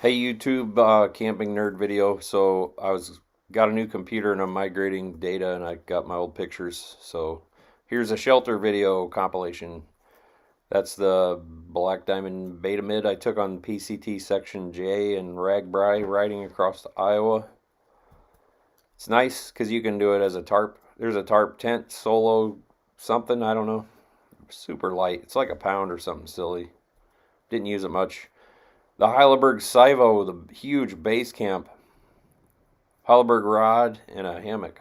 Hey YouTube, camping nerd video. So got a new computer and I'm migrating data and I got my old pictures. So here's a shelter video compilation. That's the Black Diamond Beta Mid I took on PCT Section J in Ragbri riding across Iowa. It's nice because you can do it as a tarp. There's a tarp tent solo something, I don't know. Super light. It's like a pound or something silly. Didn't use it much. The Hilleberg Sivo, the huge base camp. Hilleberg rod and a hammock.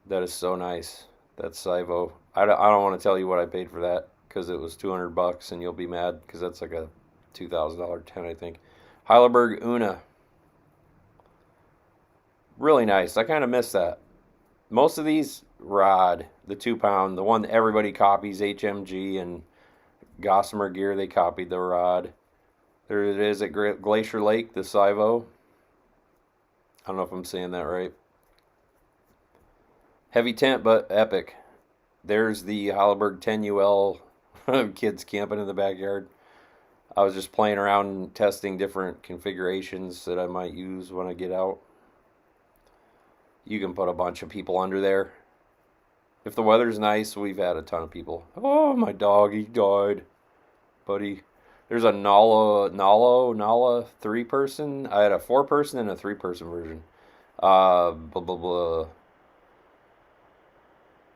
That is so nice. That's Sivo. I don't want to tell you what I paid for that because it was 200 bucks and you'll be mad because that's like a $2,000 tent, I think. Hilleberg Una. Really nice. I kind of miss that. Most of these rod, the 2 pound, the one that everybody copies, HMG and Gossamer Gear, they copied the rod. There it is at Glacier Lake, the Sivo. I don't know if I'm saying that right. Heavy tent, but epic. There's the Hilleberg 10UL kids camping in the backyard. I was just playing around and testing different configurations that I might use when I get out. You can put a bunch of people under there. If the weather's nice, we've had a ton of people. Oh, my dog, he died. Buddy. There's a Nala 3-person. I had a 4-person and a 3-person version. Blah, blah, blah.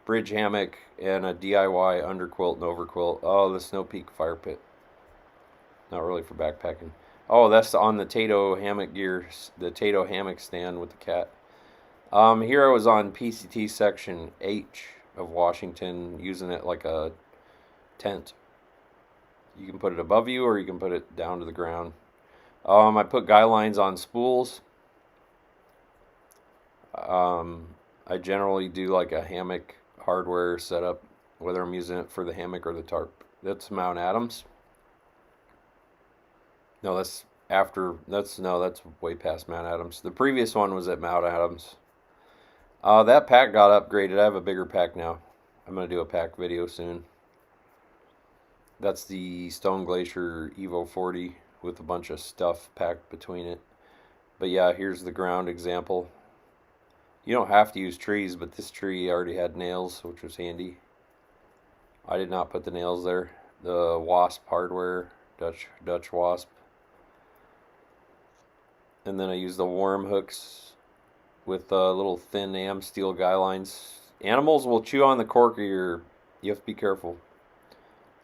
Bridge hammock and a DIY underquilt and overquilt. Oh, the Snow Peak fire pit. Not really for backpacking. Oh, that's on the Tato hammock gear, the Tato hammock stand with the cat. Here I was on PCT section H of Washington, using it like a tent. You can put it above you or you can put it down to the ground. I put guy lines on spools. I generally do like a hammock hardware setup, whether I'm using it for the hammock or the tarp. That's Mount Adams. No, that's after. That's way past Mount Adams. The previous one was at Mount Adams. That pack got upgraded. I have a bigger pack now. I'm gonna do a pack video soon. That's the Stone Glacier Evo 40 with a bunch of stuff packed between it. But yeah, here's the ground example. You don't have to use trees, but this tree already had nails, which was handy. I did not put the nails there. The wasp hardware, Dutch wasp. And then I used the worm hooks with little thin AM steel guy lines. Animals will chew on the cork of you have to be careful.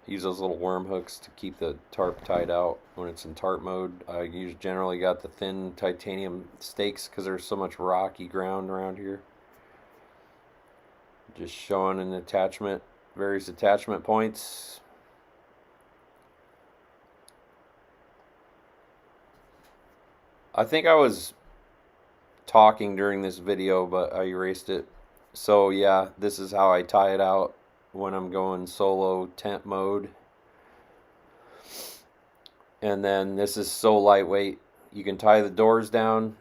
Use those little worm hooks to keep the tarp tied out when it's in tarp mode. I generally got the thin titanium stakes because there's so much rocky ground around here. Just showing an attachment, various attachment points. I think I was talking during this video, but I erased it. So yeah, this is how I tie it out when I'm going solo tent mode. And then this is so lightweight. You can tie the doors down.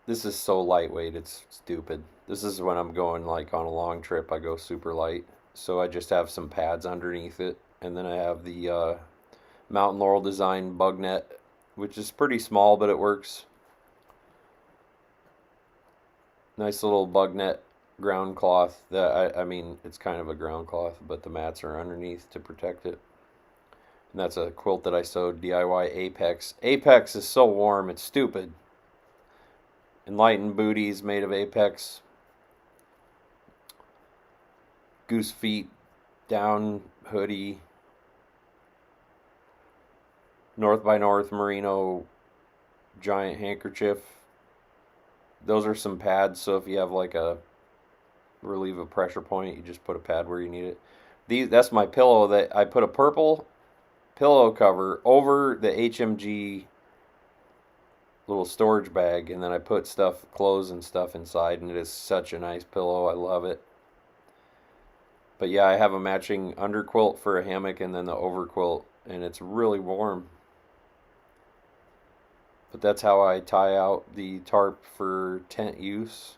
This is so lightweight, it's stupid. This is when I'm going like on a long trip, I go super light. So I just have some pads underneath it. And then I have the Mountain Laurel Design bug net, which is pretty small, but it works. Nice little bug net ground cloth that I mean it's kind of a ground cloth, but the mats are underneath to protect it. And that's a quilt that I sewed, DIY Apex. Apex is so warm, it's stupid. Enlightened booties made of Apex. Goose feet down hoodie. North by North merino giant handkerchief. Those are some pads, so if you have like a relieve a pressure point, you just put a pad where you need it. That's my pillow that I put a purple pillow cover over the HMG little storage bag, and then I put clothes and stuff inside, and it is such a nice pillow. I love it. But yeah, I have a matching underquilt for a hammock and then the overquilt, and it's really warm. But that's how I tie out the tarp for tent use.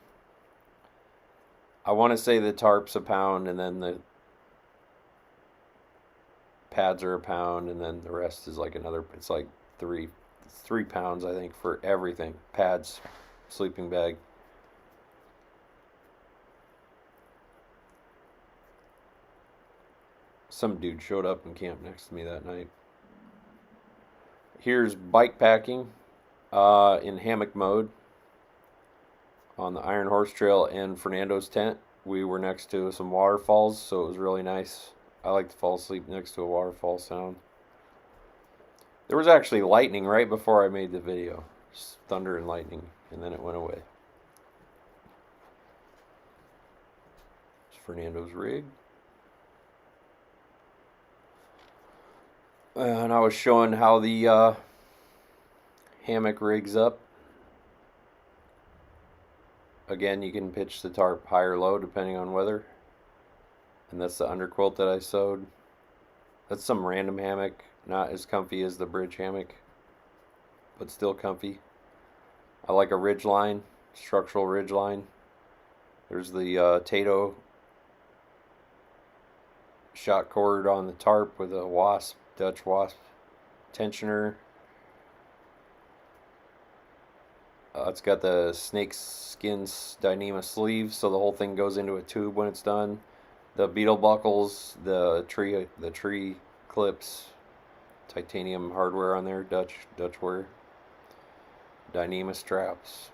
I want to say the tarp's a pound, and then the pads are £1, and then the rest is like another. It's like 3 pounds, I think, for everything: pads, sleeping bag. Some dude showed up and camped next to me that night. Here's bike packing in hammock mode on the Iron Horse Trail and Fernando's tent. We were next to some waterfalls, so it was really nice. I like to fall asleep next to a waterfall sound. There was actually lightning right before I made the video. Just thunder and lightning, and then it went away. It's Fernando's rig. And I was showing how the hammock rigs up. Again, you can pitch the tarp high or low depending on weather. And that's the underquilt that I sewed. That's some random hammock, not as comfy as the bridge hammock, but still comfy. I like a ridge line, structural ridge line. There's the Tato shot cord on the tarp with a wasp, Dutch wasp tensioner. It's got the snake skins Dyneema sleeve, so the whole thing goes into a tube when it's done. The beetle buckles, the tree clips, titanium hardware on there, Dutch wear. Dyneema straps.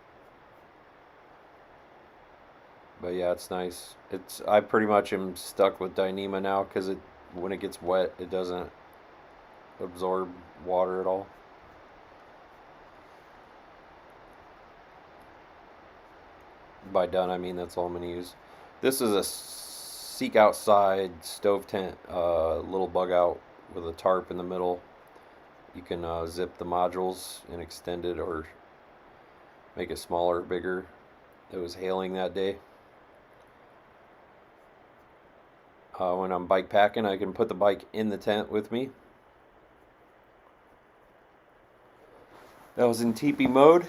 But yeah, it's nice. I pretty much am stuck with Dyneema now because when it gets wet, it doesn't absorb water at all. By done, I mean that's all I'm going to use. This is a Seek Outside stove tent, little bug out with a tarp in the middle. You can zip the modules and extend it or make it smaller or bigger. It was hailing that day. When I'm bike packing, I can put the bike in the tent with me. That was in teepee mode.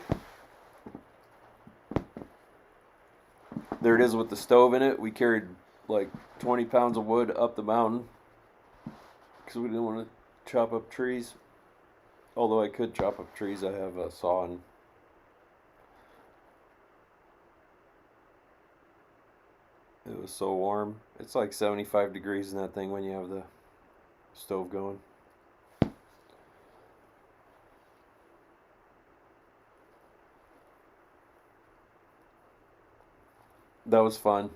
There it is with the stove in it. We carried like 20 pounds of wood up the mountain because we didn't want to chop up trees. Although I could chop up trees, I have a saw and it was so warm. It's like 75 degrees in that thing when you have the stove going. That was fun.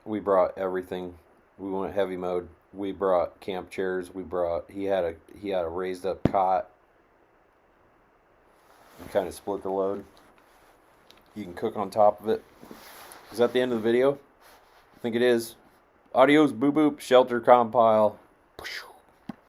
We brought everything. We went heavy mode. We brought camp chairs. He had a raised up cot. We kind of split the load. You can cook on top of it. Is that the end of the video? I think it is. Adios, boop boop, shelter compile.